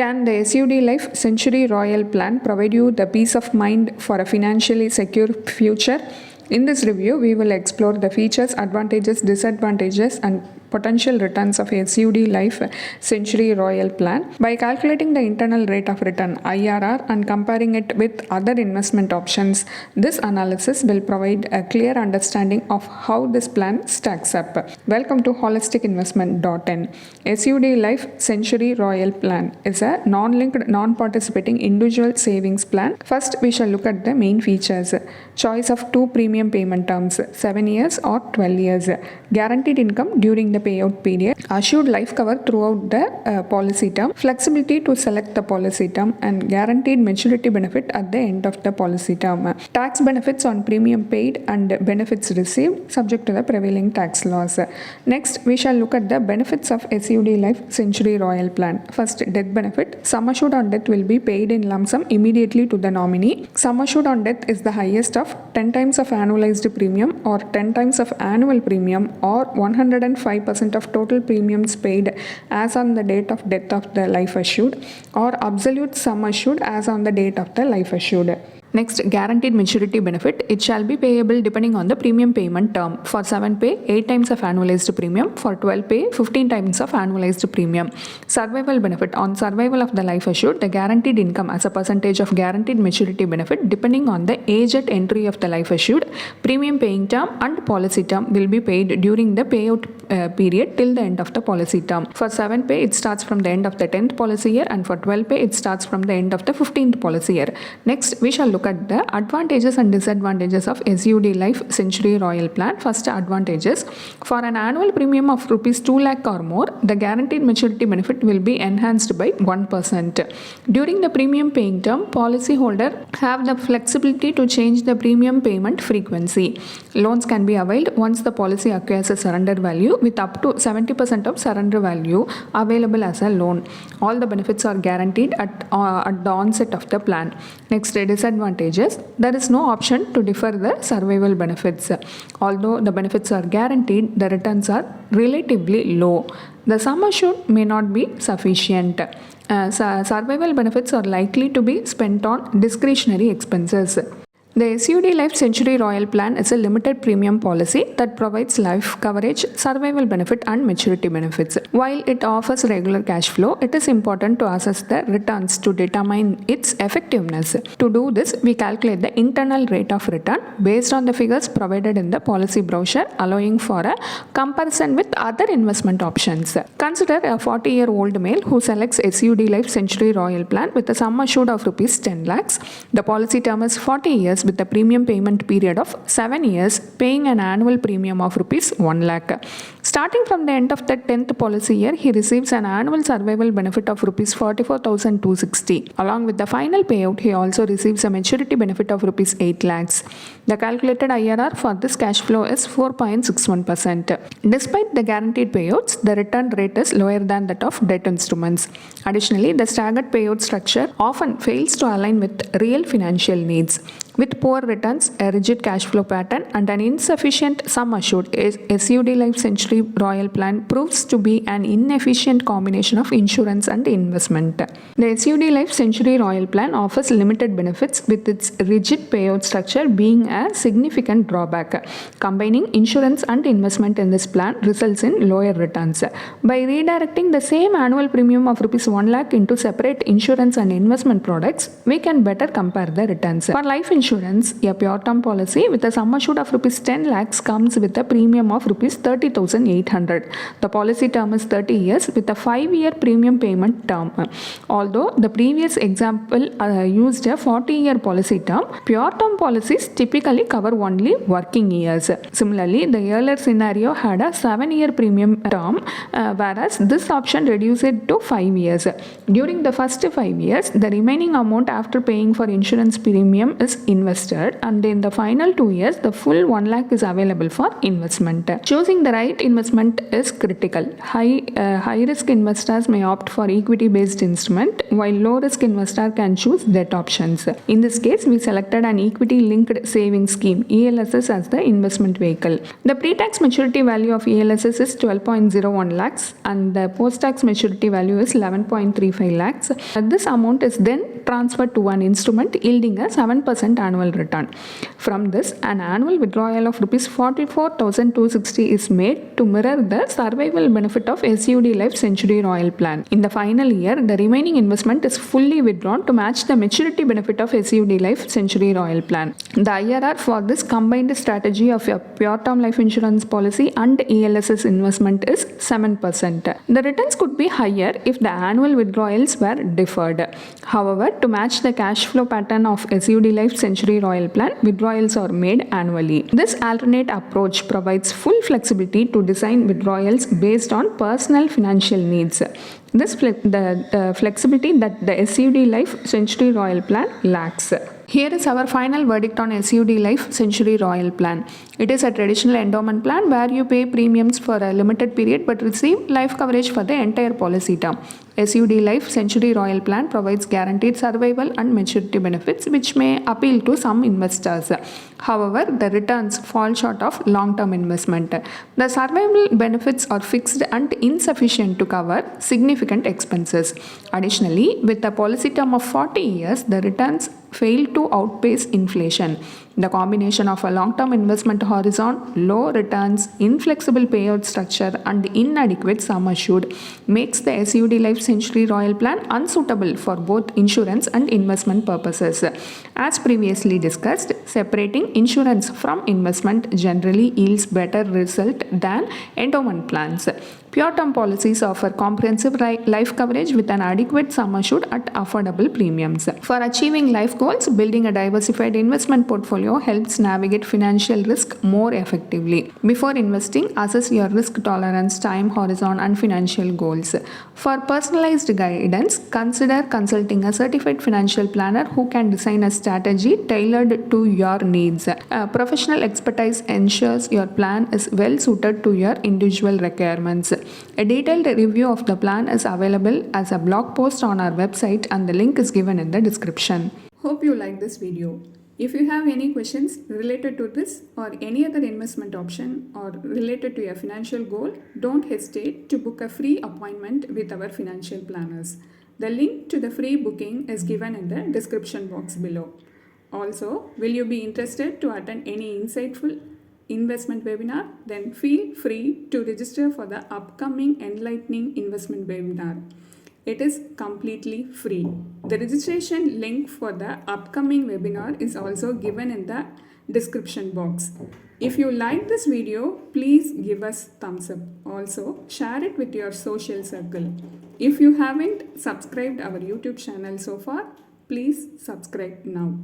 Can the SUD Life Century Royal Plan provide you the peace of mind for a financially secure future? In this review, we will explore the features, advantages, disadvantages, and potential returns of SUD Life Century Royal Plan. By calculating the internal rate of return (IRR) and comparing it with other investment options, this analysis will provide a clear understanding of how this plan stacks up. Welcome to holisticinvestment.in. SUD Life Century Royal Plan is a non-linked, non-participating individual savings plan. First, we shall look at the main features. Choice of two premium payment terms, 7 years or 12 years. Guaranteed income during the payout period. Assured life cover throughout the policy term. Flexibility to select the policy term and guaranteed maturity benefit at the end of the policy term. Tax benefits on premium paid and benefits received subject to the prevailing tax laws. Next, we shall look at the benefits of SUD Life Century Royal Plan. First, death benefit. Sum assured on death will be paid in lump sum immediately to the nominee. Sum assured on death is the highest of 10 times of annualized premium or 10 times of annual premium or 105% of total premiums paid as on the date of death of the life assured or absolute sum assured as on the date of the life assured. Next, guaranteed maturity benefit. It shall be payable depending on the premium payment term. For 7 pay, 8 times of annualized premium. For 12 pay, 15 times of annualized premium. Survival benefit. On survival of the life assured, the guaranteed income as a percentage of guaranteed maturity benefit depending on the age at entry of the life assured, premium paying term and policy term will be paid during the payout period till the end of the policy term. For 7 pay, it starts from the end of the 10th policy year, and for 12 pay, it starts from the end of the 15th policy year. Next, we shall look at the advantages and disadvantages of SUD Life Century Royal Plan. First, advantages. For an annual premium of rupees 2 lakh or more, the guaranteed maturity benefit will be enhanced by 1%. During the premium paying term, policyholder have the flexibility to change the premium payment frequency. Loans can be availed once the policy acquires a surrender value with up to 70% of surrender value available as a loan. All the benefits are guaranteed at the onset of the plan. Next, disadvantages. There is no option to defer the survival benefits. Although the benefits are guaranteed, the returns are relatively low. The sum assured may not be sufficient. Survival benefits are likely to be spent on discretionary expenses. The SUD Life Century Royal Plan is a limited premium policy that provides life coverage, survival benefit and maturity benefits. While it offers regular cash flow, it is important to assess the returns to determine its effectiveness. To do this, we calculate the internal rate of return based on the figures provided in the policy brochure, allowing for a comparison with other investment options. Consider a 40-year-old male who selects SUD Life Century Royal Plan with a sum assured of rupees 10 lakhs. The policy term is 40 years with a premium payment period of 7 years, paying an annual premium of rupees 1 lakh. Starting from the end of the 10th policy year, he receives an annual survival benefit of rupees 44,260. Along with the final payout, he also receives a maturity benefit of rupees 8 lakhs. The calculated IRR for this cash flow is 4.61%. Despite the guaranteed payouts, the return rate is lower than that of debt instruments. Additionally, the staggered payout structure often fails to align with real financial needs. With poor returns, a rigid cash flow pattern, and an insufficient sum assured, SUD Life Century Royal Plan proves to be an inefficient combination of insurance and investment. The SUD Life Century Royal Plan offers limited benefits, with its rigid payout structure being a significant drawback. Combining insurance and investment in this plan results in lower returns. By redirecting the same annual premium of rupees 1 lakh into separate insurance and investment products, we can better compare the returns. For life insurance, a pure term policy with a sum assured of rupees 10 lakhs comes with a premium of rupees 30,800. The policy term is 30 years with a 5-year premium payment term. Although the previous example used a 40-year policy term, pure term policies typically cover only working years. Similarly, the earlier scenario had a 7-year premium term, whereas this option reduced it to 5 years. During the first 5 years, the remaining amount after paying for insurance premium is invested, and in the final 2 years, the full 1 lakh is available for investment. Choosing the right investment is critical. High risk investors may opt for equity based instrument, while low risk investor can choose debt options. In this case, we selected an equity linked savings scheme ELSS as the investment vehicle. The pre-tax maturity value of ELSS is 12.01 lakhs and the post-tax maturity value is 11.35 lakhs. This amount is then transferred to an instrument yielding a 7% annual return. From this, an annual withdrawal of Rs 44,260 is made to mirror the survival benefit of SUD Life Century Royale plan. In the final year, the remaining investment is fully withdrawn to match the maturity benefit of SUD Life Century Royale plan. The IRR for this combined strategy of a pure term life insurance policy and ELSS investment is 7%. The returns could be higher if the annual withdrawals were deferred. However, to match the cash flow pattern of SUD Life Century Royale plan, withdrawals are made annually. This alternate approach provides full flexibility to design withdrawals based on personal financial needs. This the flexibility that the SUD Life Century Royale plan lacks. Here is our final verdict on SUD Life Century Royale plan. It is a traditional endowment plan where you pay premiums for a limited period but receive life coverage for the entire policy term. SUD Life Century Royale plan provides guaranteed survival and maturity benefits which may appeal to some investors. However, the returns fall short of long-term investment. The survival benefits are fixed and insufficient to cover significant expenses. Additionally, with a policy term of 40 years, the returns fail to outpace inflation. The combination of a long-term investment horizon, low returns, inflexible payout structure, and inadequate sum assured makes the SUD Life Century Royale plan unsuitable for both insurance and investment purposes. As previously discussed, separating insurance from investment generally yields better result than endowment plans. Pure term policies offer comprehensive life coverage with an adequate sum assured at affordable premiums. For achieving life goals, building a diversified investment portfolio helps navigate financial risk more effectively. Before investing, assess your risk tolerance, time horizon, and financial goals. For personalized guidance, consider consulting a certified financial planner who can design a strategy tailored to your needs. Professional expertise ensures your plan is well suited to your individual requirements. A detailed review of the plan is available as a blog post on our website and the link is given in the description. Hope you like this video. If you have any questions related to this or any other investment option or related to your financial goal, don't hesitate to book a free appointment with our financial planners. The link to the free booking is given in the description box below. Also, will you be interested to attend any insightful investment webinar? Then feel free to register for the upcoming enlightening investment webinar. It is completely free. The registration link for the upcoming webinar is also given in the description box. If you like this video, please give us thumbs up. Also, share it with your social circle. If you haven't subscribed our YouTube channel so far, please subscribe now.